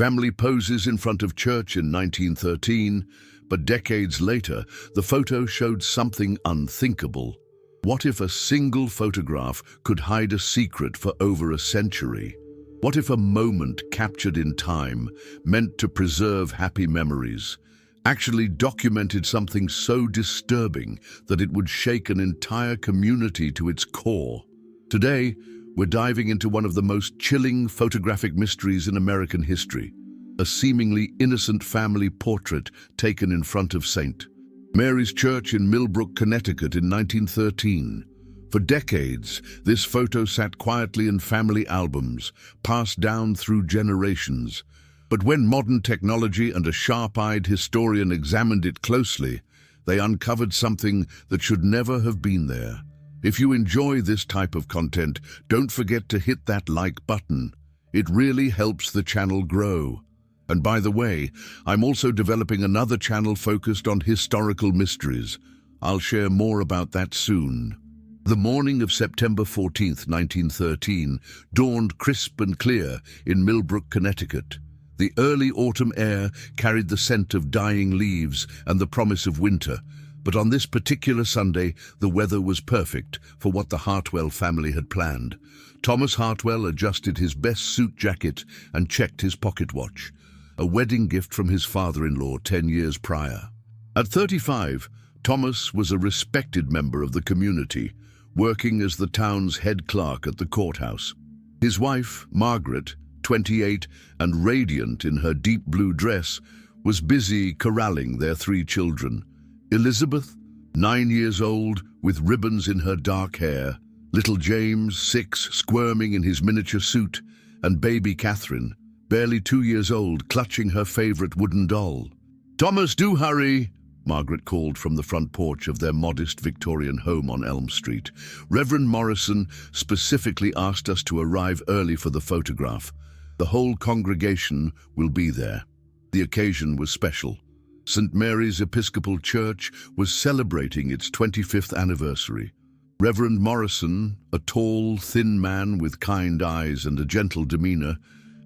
Family poses in front of church in 1913, but decades later, the photo showed something unthinkable. What if a single photograph could hide a secret for over a century? What if a moment captured in time, meant to preserve happy memories, actually documented something so disturbing that it would shake an entire community to its core? Today, we're diving into one of the most chilling photographic mysteries in American history, a seemingly innocent family portrait taken in front of St. Mary's Church in Millbrook, Connecticut in 1913. For decades, this photo sat quietly in family albums, passed down through generations. But when modern technology and a sharp-eyed historian examined it closely, they uncovered something that should never have been there. If you enjoy this type of content, don't forget to hit that like button. It really helps the channel grow. And by the way, I'm also developing another channel focused on historical mysteries. I'll share more about that soon. The morning of September 14th, 1913, dawned crisp and clear in Millbrook, Connecticut. The early autumn air carried the scent of dying leaves and the promise of winter. But on this particular Sunday, the weather was perfect for what the Hartwell family had planned. Thomas Hartwell adjusted his best suit jacket and checked his pocket watch, a wedding gift from his father-in-law 10 years prior. At 35, Thomas was a respected member of the community, working as the town's head clerk at the courthouse. His wife, Margaret, 28 and radiant in her deep blue dress, was busy corralling their 3 children. Elizabeth, 9 years old, with ribbons in her dark hair, little James, 6, squirming in his miniature suit, and baby Catherine, barely 2 years old, clutching her favorite wooden doll. "Thomas, do hurry," Margaret called from the front porch of their modest Victorian home on Elm Street. "Reverend Morrison specifically asked us to arrive early for the photograph. The whole congregation will be there." The occasion was special. St. Mary's Episcopal Church was celebrating its 25th anniversary. Reverend Morrison, a tall, thin man with kind eyes and a gentle demeanor,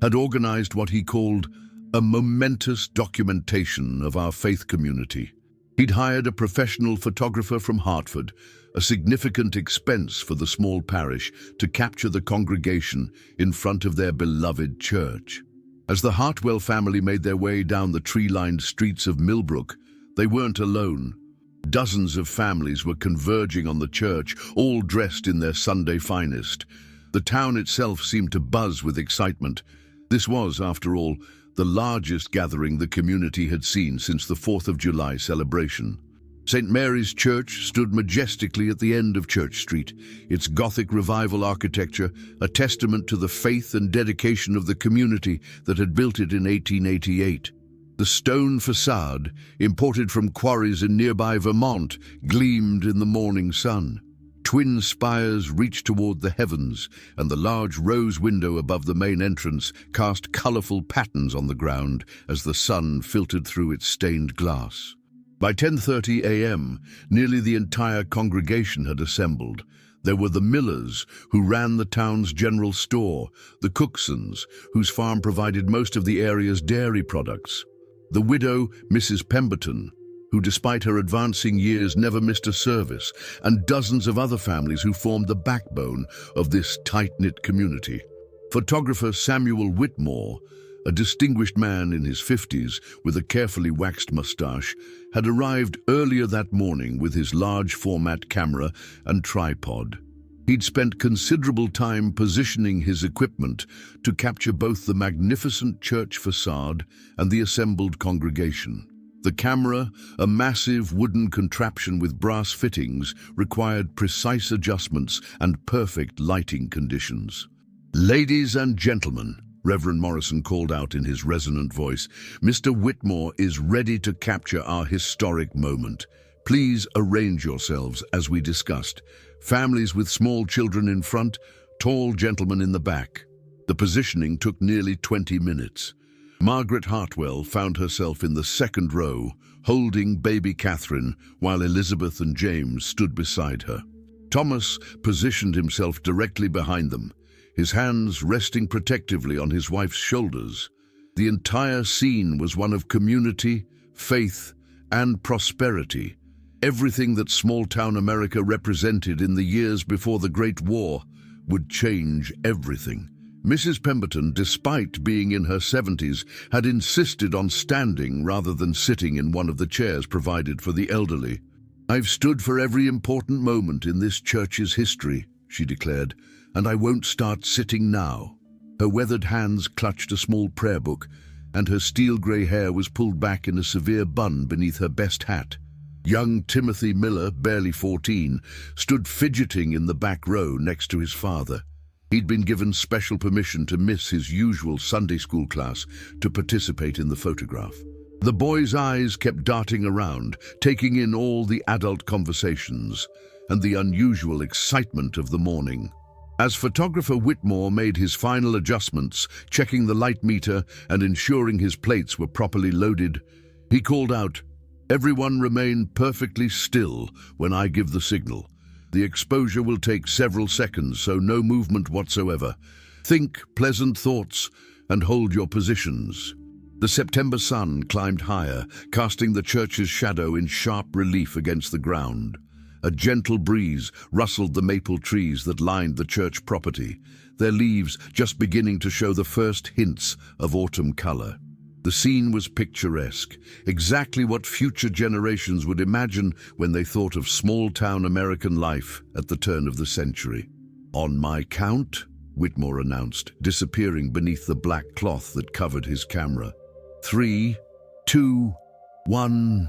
had organized what he called a momentous documentation of our faith community. He'd hired a professional photographer from Hartford, a significant expense for the small parish, to capture the congregation in front of their beloved church. As the Hartwell family made their way down the tree-lined streets of Millbrook, they weren't alone. Dozens of families were converging on the church, all dressed in their Sunday finest. The town itself seemed to buzz with excitement. This was, after all, the largest gathering the community had seen since the 4th of July celebration. St. Mary's Church stood majestically at the end of Church Street, its Gothic Revival architecture a testament to the faith and dedication of the community that had built it in 1888. The stone facade, imported from quarries in nearby Vermont, gleamed in the morning sun. Twin spires reached toward the heavens, and the large rose window above the main entrance cast colorful patterns on the ground as the sun filtered through its stained glass. By 10:30 a.m., nearly the entire congregation had assembled. There were the Millers, who ran the town's general store, the Cooksons, whose farm provided most of the area's dairy products, the widow, Mrs. Pemberton, who despite her advancing years never missed a service, and dozens of other families who formed the backbone of this tight-knit community. Photographer Samuel Whitmore, a distinguished man in his 50s with a carefully waxed mustache, had arrived earlier that morning with his large-format camera and tripod. He'd spent considerable time positioning his equipment to capture both the magnificent church facade and the assembled congregation. The camera, a massive wooden contraption with brass fittings, required precise adjustments and perfect lighting conditions. "Ladies and gentlemen," Reverend Morrison called out in his resonant voice, "Mr. Whitmore is ready to capture our historic moment. Please arrange yourselves as we discussed. Families with small children in front, tall gentlemen in the back." The positioning took nearly 20 minutes. Margaret Hartwell found herself in the second row, holding baby Catherine, while Elizabeth and James stood beside her. Thomas positioned himself directly behind them, his hands resting protectively on his wife's shoulders. The entire scene was one of community, faith, and prosperity. Everything that small-town America represented in the years before the Great War would change everything. Mrs. Pemberton, despite being in her 70s, had insisted on standing rather than sitting in one of the chairs provided for the elderly. "I've stood for every important moment in this church's history," she declared, "and I won't start sitting now." Her weathered hands clutched a small prayer book, and her steel-grey hair was pulled back in a severe bun beneath her best hat. Young Timothy Miller, barely 14, stood fidgeting in the back row next to his father. He'd been given special permission to miss his usual Sunday school class to participate in the photograph. The boy's eyes kept darting around, taking in all the adult conversations and the unusual excitement of the morning. As photographer Whitmore made his final adjustments, checking the light meter and ensuring his plates were properly loaded, he called out, "Everyone remain perfectly still when I give the signal. The exposure will take several seconds, so no movement whatsoever. Think pleasant thoughts and hold your positions." The September sun climbed higher, casting the church's shadow in sharp relief against the ground. A gentle breeze rustled the maple trees that lined the church property, their leaves just beginning to show the first hints of autumn color. The scene was picturesque, exactly what future generations would imagine when they thought of small-town American life at the turn of the century. "On my count," Whitmore announced, disappearing beneath the black cloth that covered his camera. 3, 2, 1.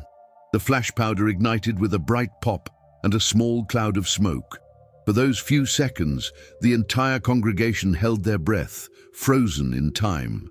The flash powder ignited with a bright pop and a small cloud of smoke. For those few seconds, the entire congregation held their breath, frozen in time.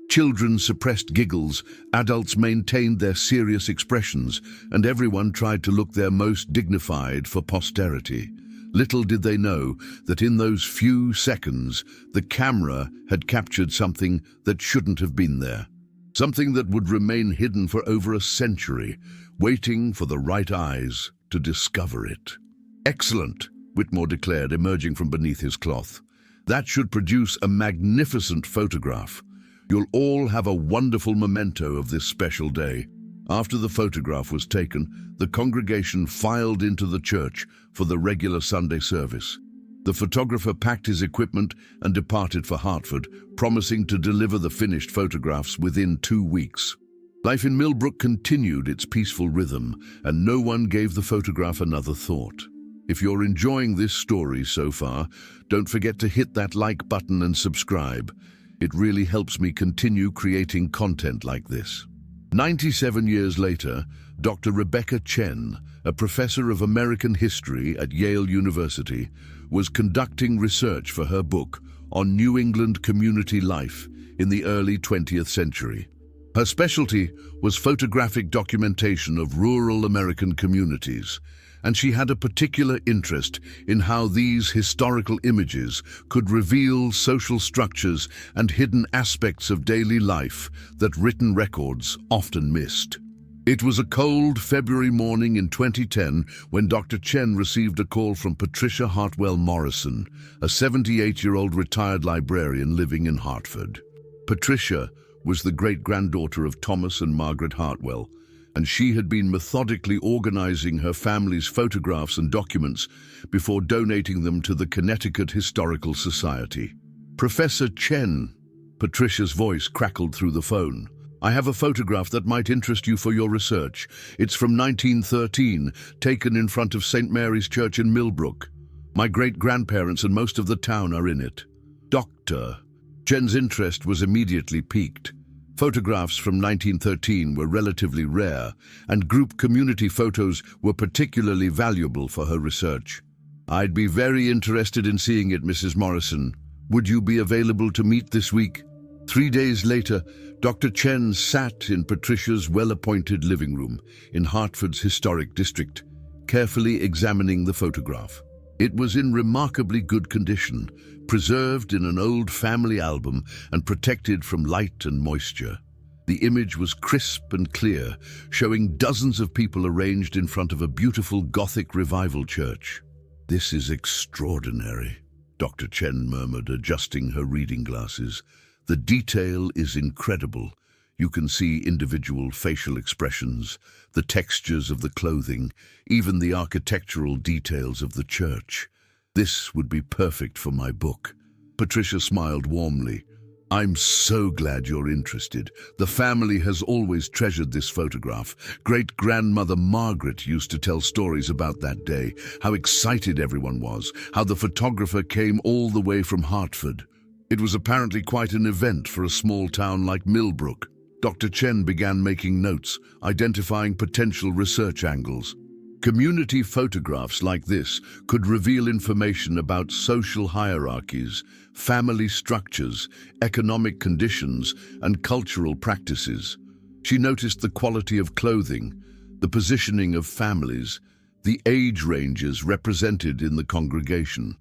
Children suppressed giggles, adults maintained their serious expressions, and everyone tried to look their most dignified for posterity. Little did they know that in those few seconds, the camera had captured something that shouldn't have been there. Something that would remain hidden for over a century, waiting for the right eyes to discover it. "Excellent," Whitmore declared, emerging from beneath his cloth. "That should produce a magnificent photograph. You'll all have a wonderful memento of this special day." After the photograph was taken, the congregation filed into the church for the regular Sunday service. The photographer packed his equipment and departed for Hartford, promising to deliver the finished photographs within 2 weeks. Life in Millbrook continued its peaceful rhythm, and no one gave the photograph another thought. If you're enjoying this story so far, don't forget to hit that like button and subscribe. It really helps me continue creating content like this. 97 years later, Dr. Rebecca Chen, a professor of American history at Yale University, was conducting research for her book on New England community life in the early 20th century. Her specialty was photographic documentation of rural American communities, and she had a particular interest in how these historical images could reveal social structures and hidden aspects of daily life that written records often missed. It was a cold February morning in 2010 when Dr. Chen received a call from Patricia Hartwell Morrison, a 78-year-old retired librarian living in Hartford. Patricia was the great-granddaughter of Thomas and Margaret Hartwell, and she had been methodically organizing her family's photographs and documents before donating them to the Connecticut Historical Society. "Professor Chen," Patricia's voice crackled through the phone. "I have a photograph that might interest you for your research. It's from 1913, taken in front of St. Mary's Church in Millbrook. My great-grandparents and most of the town are in it." "Doctor." Chen's interest was immediately piqued. Photographs from 1913 were relatively rare, and group community photos were particularly valuable for her research. "I'd be very interested in seeing it, Mrs. Morrison. Would you be available to meet this week?" 3 days later, Dr. Chen sat in Patricia's well-appointed living room in Hartford's historic district, carefully examining the photograph. It was in remarkably good condition, preserved in an old family album and protected from light and moisture. The image was crisp and clear, showing dozens of people arranged in front of a beautiful Gothic revival church. "This is extraordinary," Dr. Chen murmured, adjusting her reading glasses. The detail is incredible. You can see individual facial expressions, the textures of the clothing, even the architectural details of the church. This would be perfect for my book. Patricia smiled warmly. I'm so glad you're interested. The family has always treasured this photograph. Great-grandmother Margaret used to tell stories about that day, how excited everyone was, how the photographer came all the way from Hartford. It was apparently quite an event for a small town like Millbrook. Dr. Chen began making notes, identifying potential research angles. Community photographs like this could reveal information about social hierarchies, family structures, economic conditions, and cultural practices. She noticed the quality of clothing, the positioning of families, the age ranges represented in the congregation.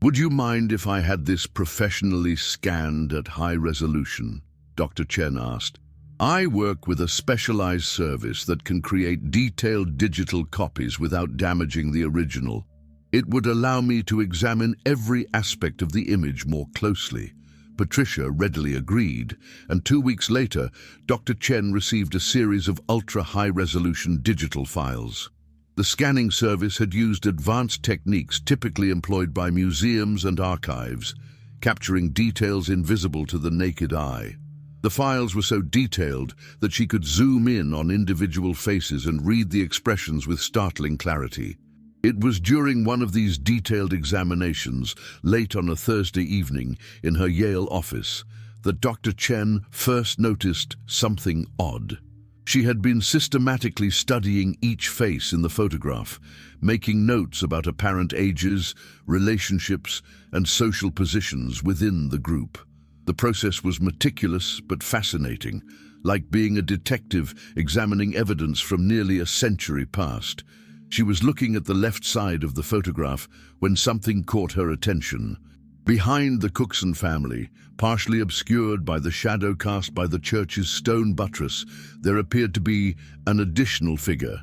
Would you mind if I had this professionally scanned at high resolution? Dr. Chen asked. I work with a specialized service that can create detailed digital copies without damaging the original. It would allow me to examine every aspect of the image more closely. Patricia readily agreed, and 2 weeks later, Dr. Chen received a series of ultra-high-resolution digital files. The scanning service had used advanced techniques typically employed by museums and archives, capturing details invisible to the naked eye. The files were so detailed that she could zoom in on individual faces and read the expressions with startling clarity. It was during one of these detailed examinations, late on a Thursday evening in her Yale office, that Dr. Chen first noticed something odd. She had been systematically studying each face in the photograph, making notes about apparent ages, relationships, and social positions within the group. The process was meticulous but fascinating, like being a detective examining evidence from nearly a century past. She was looking at the left side of the photograph when something caught her attention. Behind the Cookson family, partially obscured by the shadow cast by the church's stone buttress, there appeared to be an additional figure.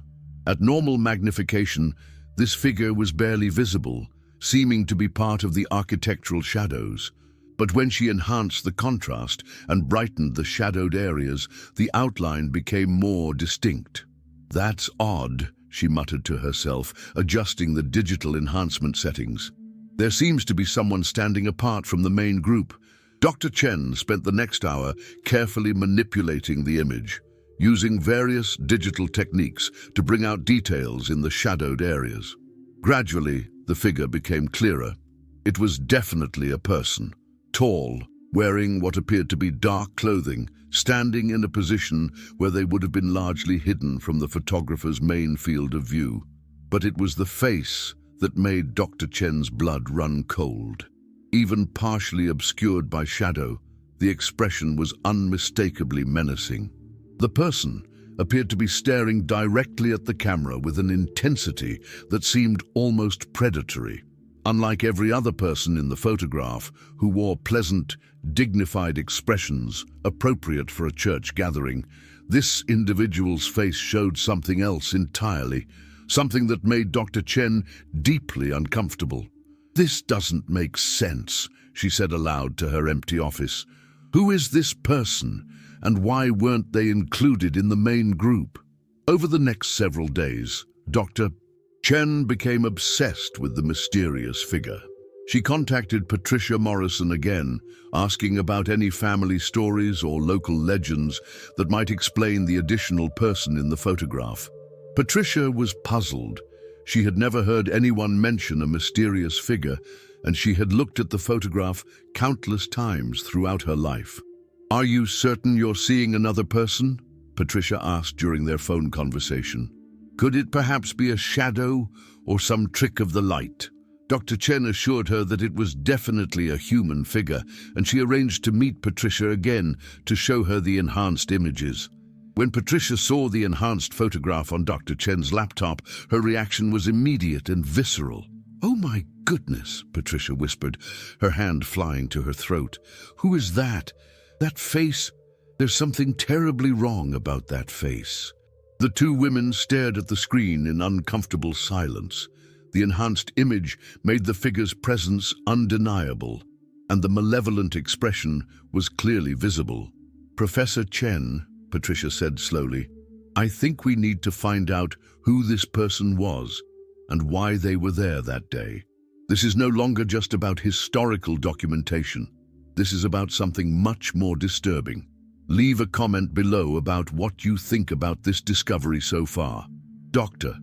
At normal magnification, this figure was barely visible, seeming to be part of the architectural shadows. But when she enhanced the contrast and brightened the shadowed areas, the outline became more distinct. That's odd, she muttered to herself, adjusting the digital enhancement settings. There seems to be someone standing apart from the main group. Dr. Chen spent the next hour carefully manipulating the image, using various digital techniques to bring out details in the shadowed areas. Gradually, the figure became clearer. It was definitely a person. Tall, wearing what appeared to be dark clothing, standing in a position where they would have been largely hidden from the photographer's main field of view. But it was the face that made Dr. Chen's blood run cold. Even partially obscured by shadow, the expression was unmistakably menacing. The person appeared to be staring directly at the camera with an intensity that seemed almost predatory. Unlike every other person in the photograph, who wore pleasant, dignified expressions appropriate for a church gathering, this individual's face showed something else entirely, something that made Dr. Chen deeply uncomfortable. "This doesn't make sense," she said aloud to her empty office. "Who is this person, and why weren't they included in the main group?" Over the next several days, Dr. Chen became obsessed with the mysterious figure. She contacted Patricia Morrison again, asking about any family stories or local legends that might explain the additional person in the photograph. Patricia was puzzled. She had never heard anyone mention a mysterious figure, and she had looked at the photograph countless times throughout her life. "Are you certain you're seeing another person?" Patricia asked during their phone conversation. "Could it perhaps be a shadow or some trick of the light?" Dr. Chen assured her that it was definitely a human figure, and she arranged to meet Patricia again to show her the enhanced images. When Patricia saw the enhanced photograph on Dr. Chen's laptop, her reaction was immediate and visceral. "Oh my goodness," Patricia whispered, her hand flying to her throat. "Who is that? That face? There's something terribly wrong about that face." The two women stared at the screen in uncomfortable silence. The enhanced image made the figure's presence undeniable. and the malevolent expression was clearly visible. "Professor Chen," Patricia said slowly, "I think we need to find out who this person was and why they were there that day. This is no longer just about historical documentation. This is about something much more disturbing. Leave a comment below about what you think about this discovery so far." Dr.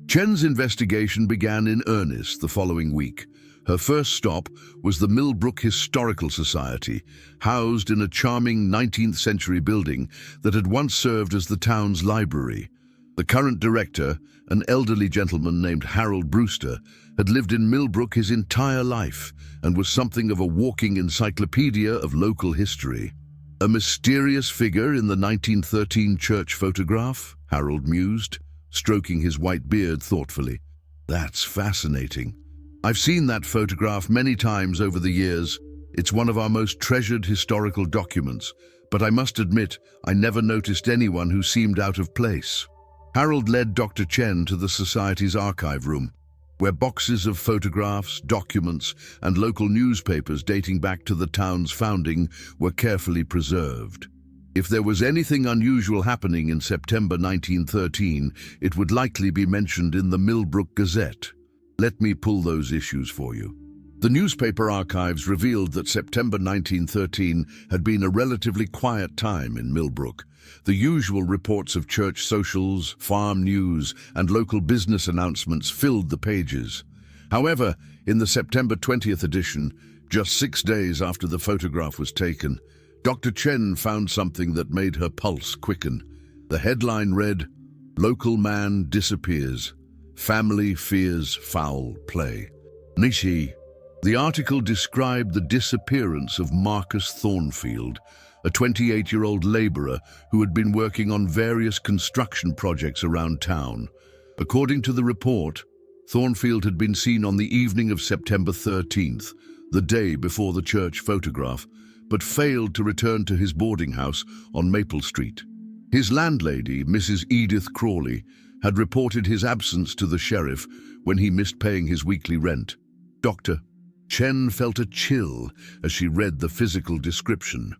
Chen's investigation began in earnest the following week. Her first stop was the Millbrook Historical Society, housed in a charming 19th century building that had once served as the town's library. The current director, an elderly gentleman named Harold Brewster, had lived in Millbrook his entire life and was something of a walking encyclopedia of local history. "A mysterious figure in the 1913 church photograph," Harold mused, stroking his white beard thoughtfully. "That's fascinating. I've seen that photograph many times over the years. It's one of our most treasured historical documents, but I must admit I never noticed anyone who seemed out of place." Harold led Dr. Chen to the Society's archive room, where boxes of photographs, documents, and local newspapers dating back to the town's founding were carefully preserved. If there was anything unusual happening in September 1913, it would likely be mentioned in the Millbrook Gazette. Let me pull those issues for you. The newspaper archives revealed that September 1913 had been a relatively quiet time in Millbrook. The usual reports of church socials, farm news, and local business announcements filled the pages. However, in the September 20th edition, just 6 days after the photograph was taken, Dr. Chen found something that made her pulse quicken. The headline read, "Local man disappears. Family fears foul play." Nishi. The article described the disappearance of Marcus Thornfield, a 28-year-old laborer who had been working on various construction projects around town. According to the report, Thornfield had been seen on the evening of September 13th, the day before the church photograph, but failed to return to his boarding house on Maple Street. His landlady, Mrs. Edith Crawley, had reported his absence to the sheriff when he missed paying his weekly rent. Dr. Chen felt a chill as she read the physical description.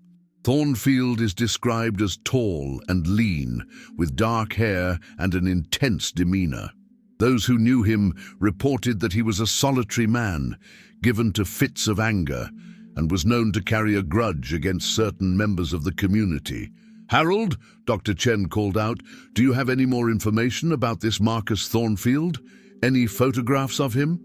Thornfield is described as tall and lean, with dark hair and an intense demeanor. Those who knew him reported that he was a solitary man, given to fits of anger, and was known to carry a grudge against certain members of the community. "Harold," Dr. Chen called out, "do you have any more information about this Marcus Thornfield? Any photographs of him?"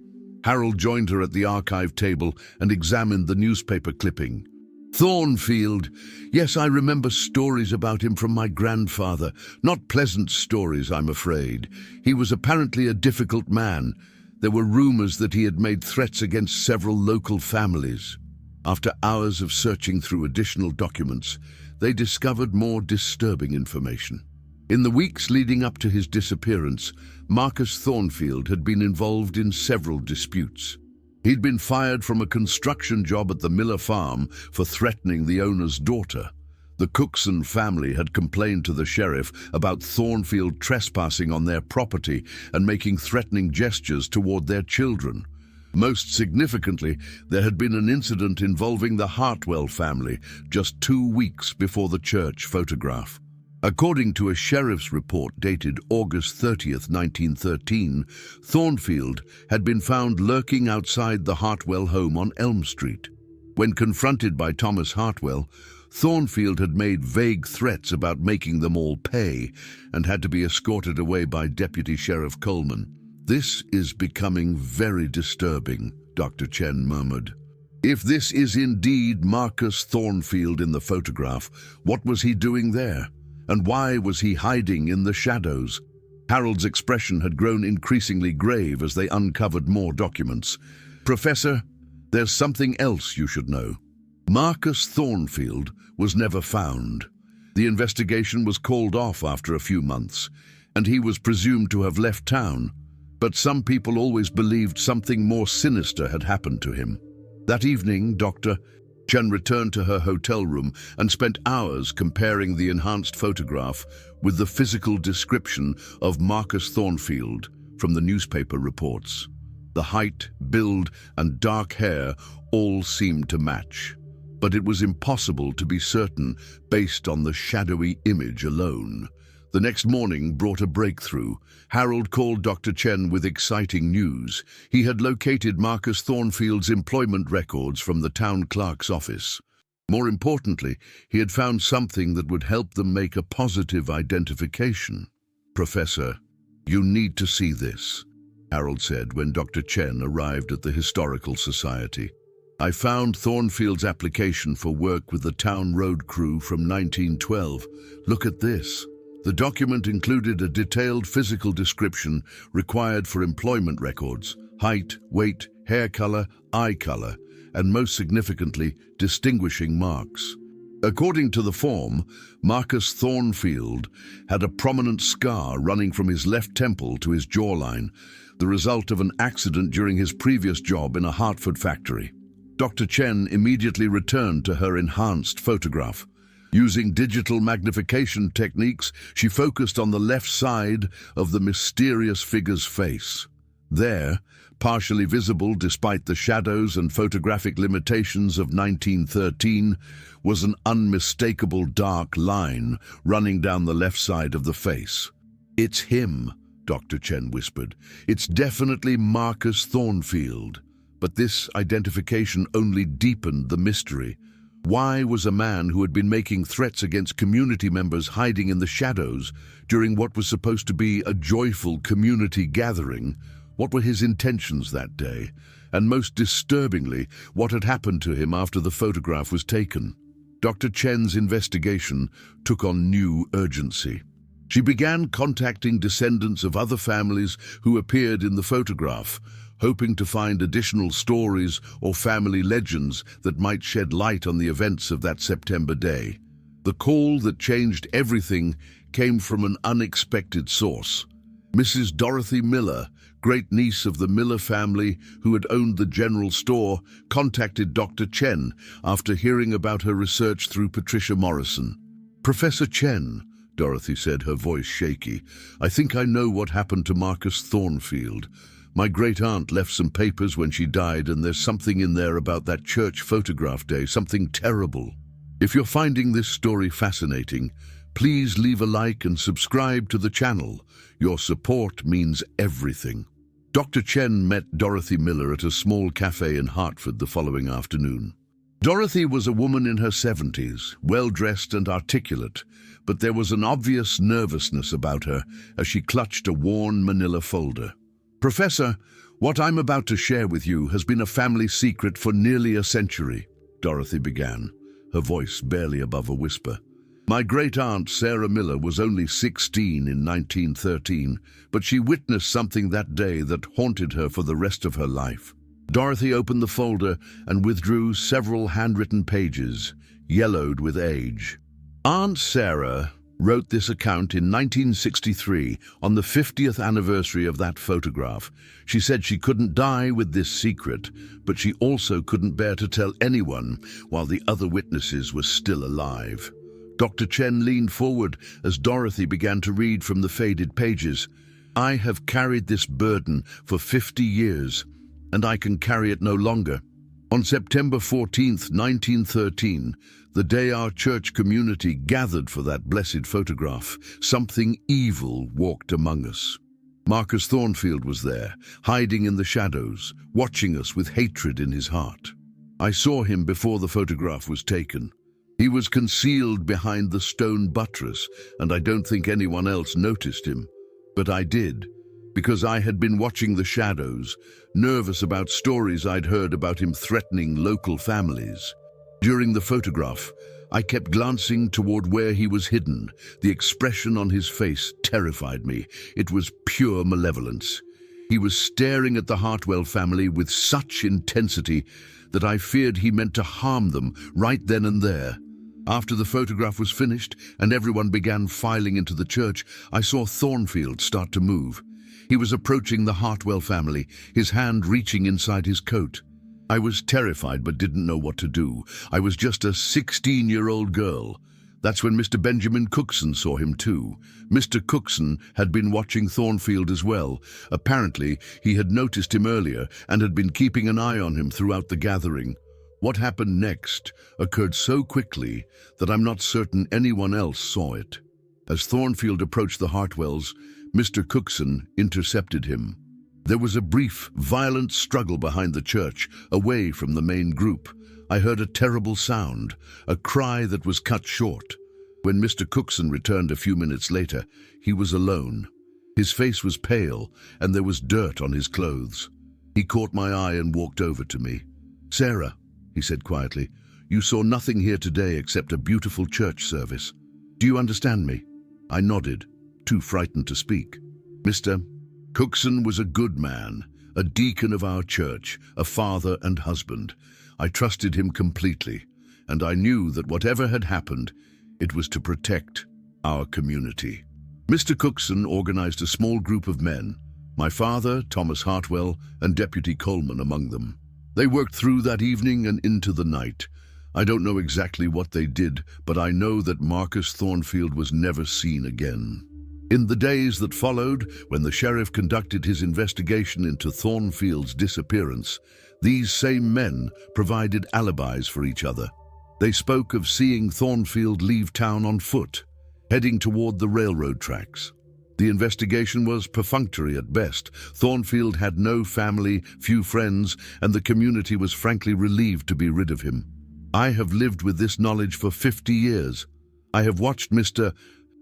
Harold joined her at the archive table and examined the newspaper clipping. "Thornfield. Yes, I remember stories about him from my grandfather. Not pleasant stories, I'm afraid. He was apparently a difficult man. There were rumors that he had made threats against several local families." After hours of searching through additional documents, they discovered more disturbing information. In the weeks leading up to his disappearance, Marcus Thornfield had been involved in several disputes. He'd been fired from a construction job at the Miller farm for threatening the owner's daughter. The Cookson family had complained to the sheriff about Thornfield trespassing on their property and making threatening gestures toward their children. Most significantly, there had been an incident involving the Hartwell family just 2 weeks before the church photograph. According to a sheriff's report dated August 30th, 1913, Thornfield had been found lurking outside the Hartwell home on Elm Street. When confronted by Thomas Hartwell, Thornfield had made vague threats about making them all pay and had to be escorted away by Deputy Sheriff Coleman. "This is becoming very disturbing," Dr. Chen murmured. "If this is indeed Marcus Thornfield in the photograph, what was he doing there? And why was he hiding in the shadows?" Harold's expression had grown increasingly grave as they uncovered more documents. "Professor, there's something else you should know. Marcus Thornfield was never found. The investigation was called off after a few months, and he was presumed to have left town. But some people always believed something more sinister had happened to him. That evening, Dr. Chen returned to her hotel room and spent hours comparing the enhanced photograph with the physical description of Marcus Thornfield from the newspaper reports. The height, build, and dark hair all seemed to match. But it was impossible to be certain based on the shadowy image alone. The next morning brought a breakthrough. Harold called Dr. Chen with exciting news. He had located Marcus Thornfield's employment records from the town clerk's office. More importantly, he had found something that would help them make a positive identification. "Professor, you need to see this," Harold said when Dr. Chen arrived at the Historical Society. "I found Thornfield's application for work with the town road crew from 1912. Look at this." The document included a detailed physical description required for employment records: height, weight, hair color, eye color, and most significantly, distinguishing marks. According to the form, Marcus Thornfield had a prominent scar running from his left temple to his jawline, the result of an accident during his previous job in a Hartford factory. Dr. Chen immediately returned to her enhanced photograph. Using digital magnification techniques, she focused on the left side of the mysterious figure's face. There, partially visible despite the shadows and photographic limitations of 1913, was an unmistakable dark line running down the left side of the face. "It's him," Dr. Chen whispered. "It's definitely Marcus Thornfield." But this identification only deepened the mystery. Why was a man who had been making threats against community members hiding in the shadows during what was supposed to be a joyful community gathering? What were his intentions that day? And most disturbingly, what had happened to him after the photograph was taken? Dr. Chen's investigation took on new urgency. She began contacting descendants of other families who appeared in the photograph, hoping to find additional stories or family legends that might shed light on the events of that September day. The call that changed everything came from an unexpected source. Mrs. Dorothy Miller, great-niece of the Miller family who had owned the general store, contacted Dr. Chen after hearing about her research through Patricia Morrison. "Professor Chen," Dorothy said, her voice shaky, "I think I know what happened to Marcus Thornfield. My great-aunt left some papers when she died, and there's something in there about that church photograph day, something terrible. If you're finding this story fascinating, please leave a like and subscribe to the channel. Your support means everything." Dr. Chen met Dorothy Miller at a small cafe in Hartford the following afternoon. Dorothy was a woman in her 70s, well-dressed and articulate, but there was an obvious nervousness about her as she clutched a worn manila folder. "Professor, what I'm about to share with you has been a family secret for nearly a century," Dorothy began, her voice barely above a whisper. "My great-aunt Sarah Miller was only 16 in 1913, but she witnessed something that day that haunted her for the rest of her life." Dorothy opened the folder and withdrew several handwritten pages, yellowed with age. "Aunt Sarah wrote this account in 1963 on the 50th anniversary of that photograph. She said she couldn't die with this secret, but she also couldn't bear to tell anyone while the other witnesses were still alive." Dr. Chen leaned forward as Dorothy began to read from the faded pages. "I have carried this burden for 50 years, and I can carry it no longer. On September 14th, 1913, the day our church community gathered for that blessed photograph, something evil walked among us. Marcus Thornfield was there, hiding in the shadows, watching us with hatred in his heart. I saw him before the photograph was taken. He was concealed behind the stone buttress, and I don't think anyone else noticed him. But I did, because I had been watching the shadows, nervous about stories I'd heard about him threatening local families. During the photograph, I kept glancing toward where he was hidden. The expression on his face terrified me. It was pure malevolence. He was staring at the Hartwell family with such intensity that I feared he meant to harm them right then and there. After the photograph was finished and everyone began filing into the church, I saw Thornfield start to move. He was approaching the Hartwell family, his hand reaching inside his coat. I was terrified but didn't know what to do. I was just a 16-year-old girl. That's when Mr. Benjamin Cookson saw him too. Mr. Cookson had been watching Thornfield as well. Apparently, he had noticed him earlier and had been keeping an eye on him throughout the gathering. What happened next occurred so quickly that I'm not certain anyone else saw it. As Thornfield approached the Hartwells, Mr. Cookson intercepted him. There was a brief, violent struggle behind the church, away from the main group. I heard a terrible sound, a cry that was cut short. When Mr. Cookson returned a few minutes later, he was alone. His face was pale, and there was dirt on his clothes. He caught my eye and walked over to me. "Sarah," he said quietly, "you saw nothing here today except a beautiful church service. Do you understand me?" I nodded, too frightened to speak. Mr. Cookson was a good man, a deacon of our church, a father and husband. I trusted him completely, and I knew that whatever had happened, it was to protect our community. Mr. Cookson organized a small group of men, my father, Thomas Hartwell, and Deputy Coleman among them. They worked through that evening and into the night. I don't know exactly what they did, but I know that Marcus Thornfield was never seen again. In the days that followed, when the sheriff conducted his investigation into Thornfield's disappearance, these same men provided alibis for each other. They spoke of seeing Thornfield leave town on foot, heading toward the railroad tracks. The investigation was perfunctory at best. Thornfield had no family, few friends, and the community was frankly relieved to be rid of him. I have lived with this knowledge for 50 years. I have watched Mr.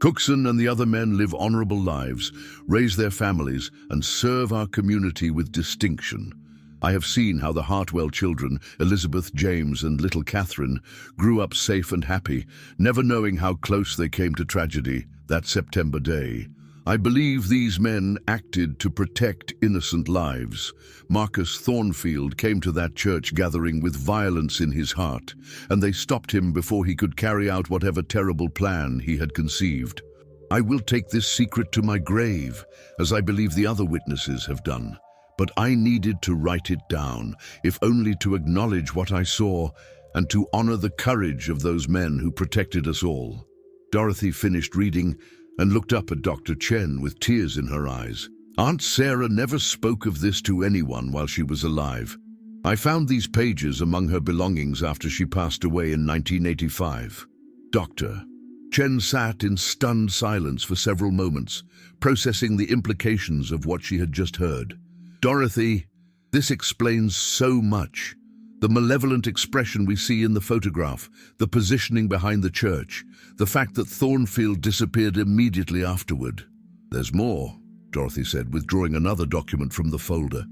Cookson and the other men live honorable lives, raise their families, and serve our community with distinction. I have seen how the Hartwell children, Elizabeth, James, and little Catherine, grew up safe and happy, never knowing how close they came to tragedy that September day. I believe these men acted to protect innocent lives. Marcus Thornfield came to that church gathering with violence in his heart, and they stopped him before he could carry out whatever terrible plan he had conceived. I will take this secret to my grave, as I believe the other witnesses have done. But I needed to write it down, if only to acknowledge what I saw and to honor the courage of those men who protected us all. Dorothy finished reading and looked up at Dr. Chen with tears in her eyes. Aunt Sarah never spoke of this to anyone while she was alive. I found these pages among her belongings after she passed away in 1985. Dr. Chen sat in stunned silence for several moments, processing the implications of what she had just heard. "Dorothy, this explains so much. The malevolent expression we see in the photograph, the positioning behind the church, the fact that Thornfield disappeared immediately afterward." "There's more," Dorothy said, withdrawing another document from the folder.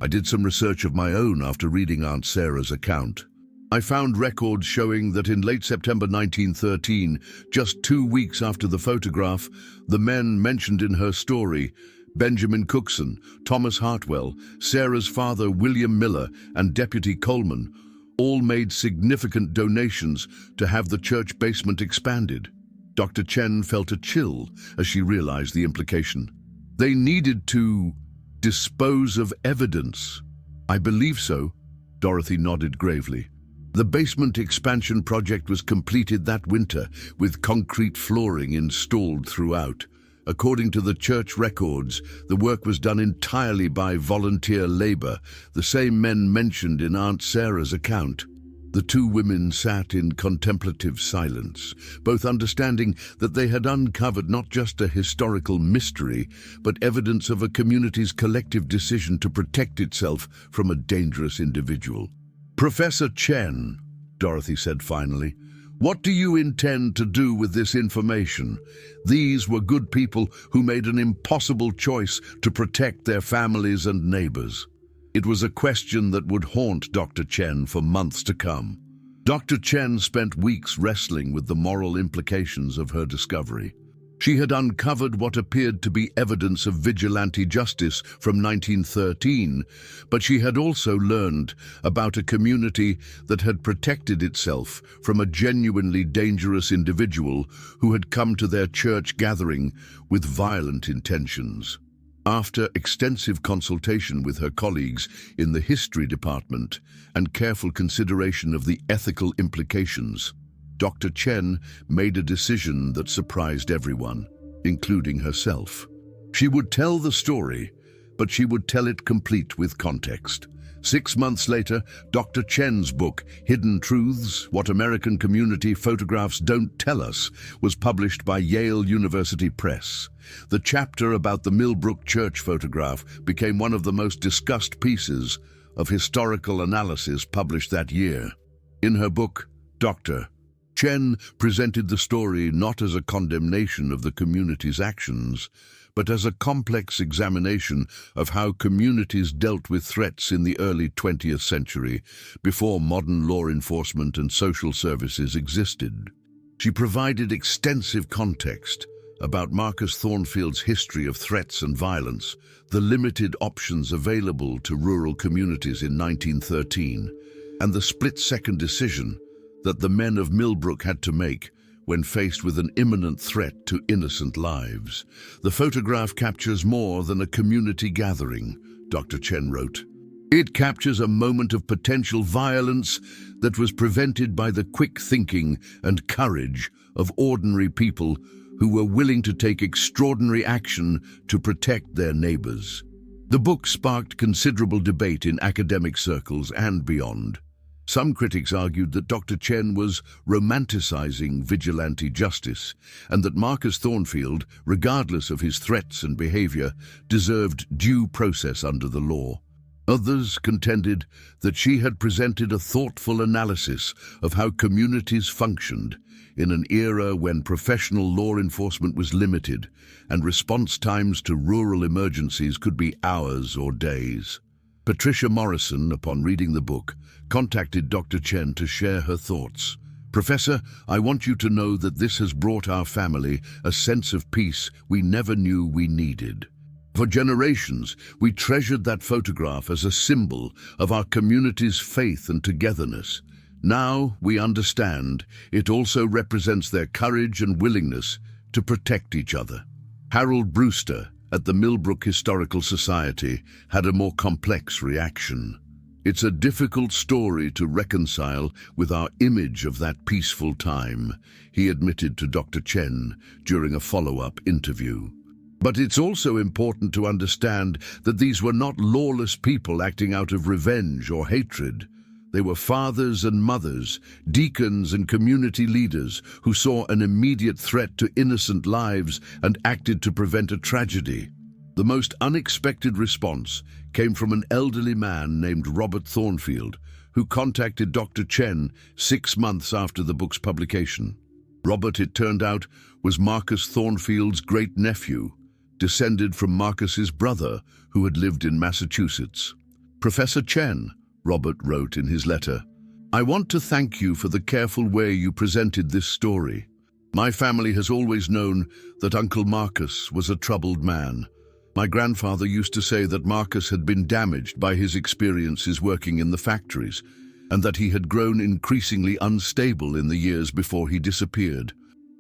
"I did some research of my own after reading Aunt Sarah's account. I found records showing that in late September 1913, just 2 weeks after the photograph, the men mentioned in her story, Benjamin Cookson, Thomas Hartwell, Sarah's father William Miller, and Deputy Coleman, all made significant donations to have the church basement expanded." Dr. Chen felt a chill as she realized the implication. "They needed to dispose of evidence." "I believe so," Dorothy nodded gravely. "The basement expansion project was completed that winter, with concrete flooring installed throughout. According to the church records, the work was done entirely by volunteer labor, the same men mentioned in Aunt Sarah's account. The two women sat in contemplative silence, both understanding that they had uncovered not just a historical mystery, but evidence of a community's collective decision to protect itself from a dangerous individual. "Professor Chen," Dorothy said finally, "what do you intend to do with this information? These were good people who made an impossible choice to protect their families and neighbors." It was a question that would haunt Dr. Chen for months to come. Dr. Chen spent weeks wrestling with the moral implications of her discovery. She had uncovered what appeared to be evidence of vigilante justice from 1913, but she had also learned about a community that had protected itself from a genuinely dangerous individual who had come to their church gathering with violent intentions. After extensive consultation with her colleagues in the history department and careful consideration of the ethical implications, Dr. Chen made a decision that surprised everyone, including herself. She would tell the story, but she would tell it complete with context. 6 months later, Dr. Chen's book, Hidden Truths: What American Community Photographs Don't Tell Us, was published by Yale University Press. The chapter about the Millbrook Church photograph became one of the most discussed pieces of historical analysis published that year. In her book, Dr. Chen presented the story not as a condemnation of the community's actions, but as a complex examination of how communities dealt with threats in the early 20th century, before modern law enforcement and social services existed. She provided extensive context about Marcus Thornfield's history of threats and violence, the limited options available to rural communities in 1913, and the split-second decision that the men of Millbrook had to make when faced with an imminent threat to innocent lives. The photograph captures more than a community gathering, Dr. Chen wrote. It captures a moment of potential violence that was prevented by the quick thinking and courage of ordinary people who were willing to take extraordinary action to protect their neighbors. The book sparked considerable debate in academic circles and beyond. Some critics argued that Dr. Chen was romanticizing vigilante justice, and that Marcus Thornfield, regardless of his threats and behavior, deserved due process under the law. Others contended that she had presented a thoughtful analysis of how communities functioned in an era when professional law enforcement was limited and response times to rural emergencies could be hours or days. Patricia Morrison, upon reading the book, contacted Dr. Chen to share her thoughts. "Professor, I want you to know that this has brought our family a sense of peace we never knew we needed. For generations, we treasured that photograph as a symbol of our community's faith and togetherness. Now we understand it also represents their courage and willingness to protect each other." Harold Brewster at the Millbrook Historical Society had a more complex reaction. "It's a difficult story to reconcile with our image of that peaceful time," he admitted to Dr. Chen during a follow-up interview. "But it's also important to understand that these were not lawless people acting out of revenge or hatred. They were fathers and mothers, deacons and community leaders who saw an immediate threat to innocent lives and acted to prevent a tragedy." The most unexpected response came from an elderly man named Robert Thornfield, who contacted Dr. Chen 6 months after the book's publication. Robert, it turned out, was Marcus Thornfield's great-nephew, descended from Marcus's brother, who had lived in Massachusetts. "Professor Chen," Robert wrote in his letter, "I want to thank you for the careful way you presented this story. My family has always known that Uncle Marcus was a troubled man. My grandfather used to say that Marcus had been damaged by his experiences working in the factories, and that he had grown increasingly unstable in the years before he disappeared.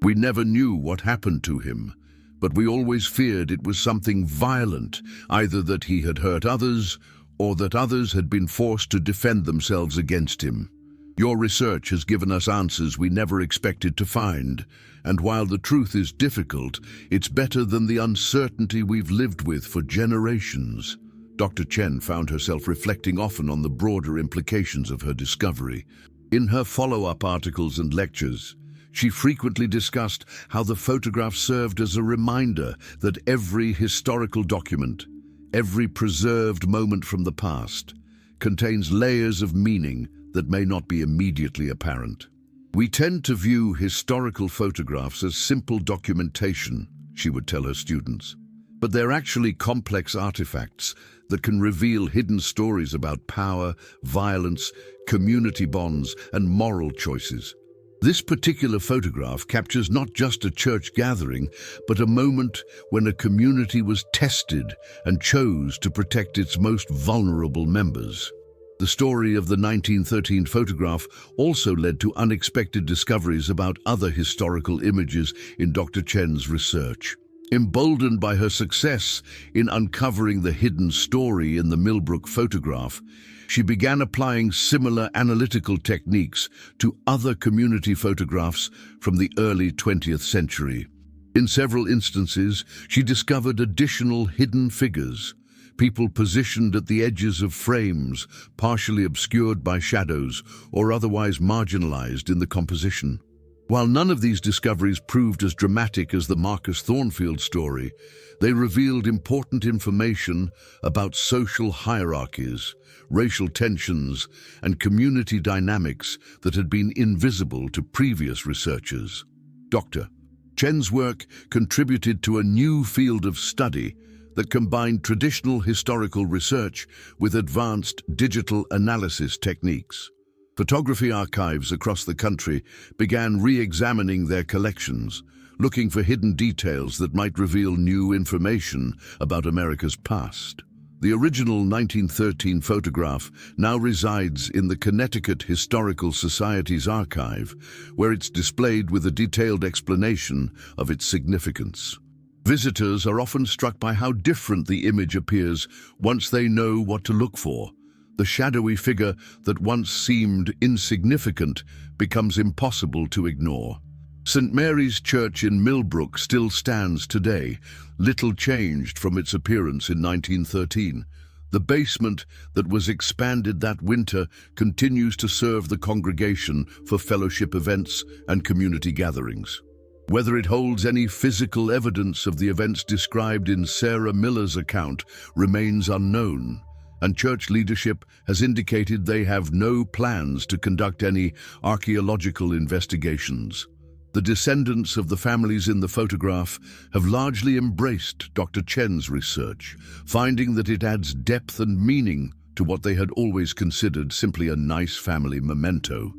We never knew what happened to him, but we always feared it was something violent, either that he had hurt others or that others had been forced to defend themselves against him. Your research has given us answers we never expected to find, and while the truth is difficult, it's better than the uncertainty we've lived with for generations." Dr. Chen found herself reflecting often on the broader implications of her discovery. In her follow-up articles and lectures, she frequently discussed how the photograph served as a reminder that every historical document, every preserved moment from the past, contains layers of meaning that may not be immediately apparent. "We tend to view historical photographs as simple documentation," she would tell her students, "but they're actually complex artifacts that can reveal hidden stories about power, violence, community bonds, and moral choices. This particular photograph captures not just a church gathering, but a moment when a community was tested and chose to protect its most vulnerable members." The story of the 1913 photograph also led to unexpected discoveries about other historical images in Dr. Chen's research. Emboldened by her success in uncovering the hidden story in the Millbrook photograph, she began applying similar analytical techniques to other community photographs from the early 20th century. In several instances, she discovered additional hidden figures, people positioned at the edges of frames, partially obscured by shadows or otherwise marginalized in the composition. While none of these discoveries proved as dramatic as the Marcus Thornfield story, they revealed important information about social hierarchies, racial tensions, and community dynamics that had been invisible to previous researchers. Dr. Chen's work contributed to a new field of study that combined traditional historical research with advanced digital analysis techniques. Photography archives across the country began re-examining their collections, looking for hidden details that might reveal new information about America's past. The original 1913 photograph now resides in the Connecticut Historical Society's archive, where it's displayed with a detailed explanation of its significance. Visitors are often struck by how different the image appears once they know what to look for. The shadowy figure that once seemed insignificant becomes impossible to ignore. St. Mary's Church in Millbrook still stands today, little changed from its appearance in 1913. The basement that was expanded that winter continues to serve the congregation for fellowship events and community gatherings. Whether it holds any physical evidence of the events described in Sarah Miller's account remains unknown, and church leadership has indicated they have no plans to conduct any archaeological investigations. The descendants of the families in the photograph have largely embraced Dr. Chen's research, finding that it adds depth and meaning to what they had always considered simply a nice family memento.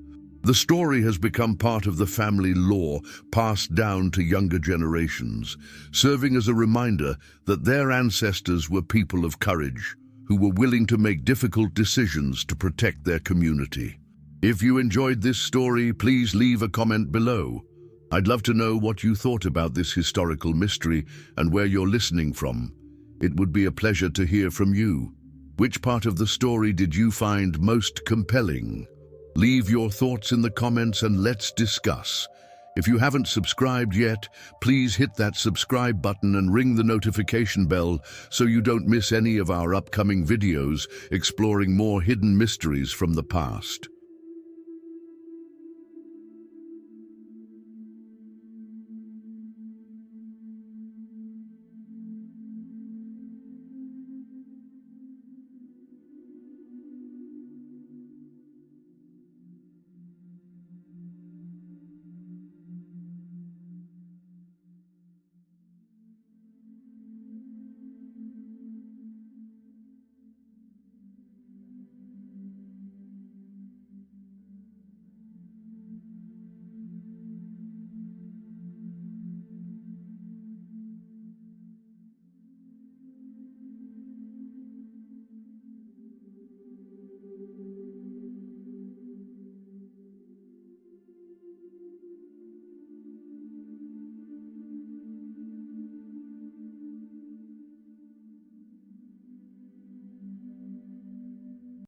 The story has become part of the family lore passed down to younger generations, serving as a reminder that their ancestors were people of courage, who were willing to make difficult decisions to protect their community. If you enjoyed this story, please leave a comment below. I'd love to know what you thought about this historical mystery and where you're listening from. It would be a pleasure to hear from you. Which part of the story did you find most compelling? Leave your thoughts in the comments and let's discuss. If you haven't subscribed yet, please hit that subscribe button and ring the notification bell so you don't miss any of our upcoming videos exploring more hidden mysteries from the past.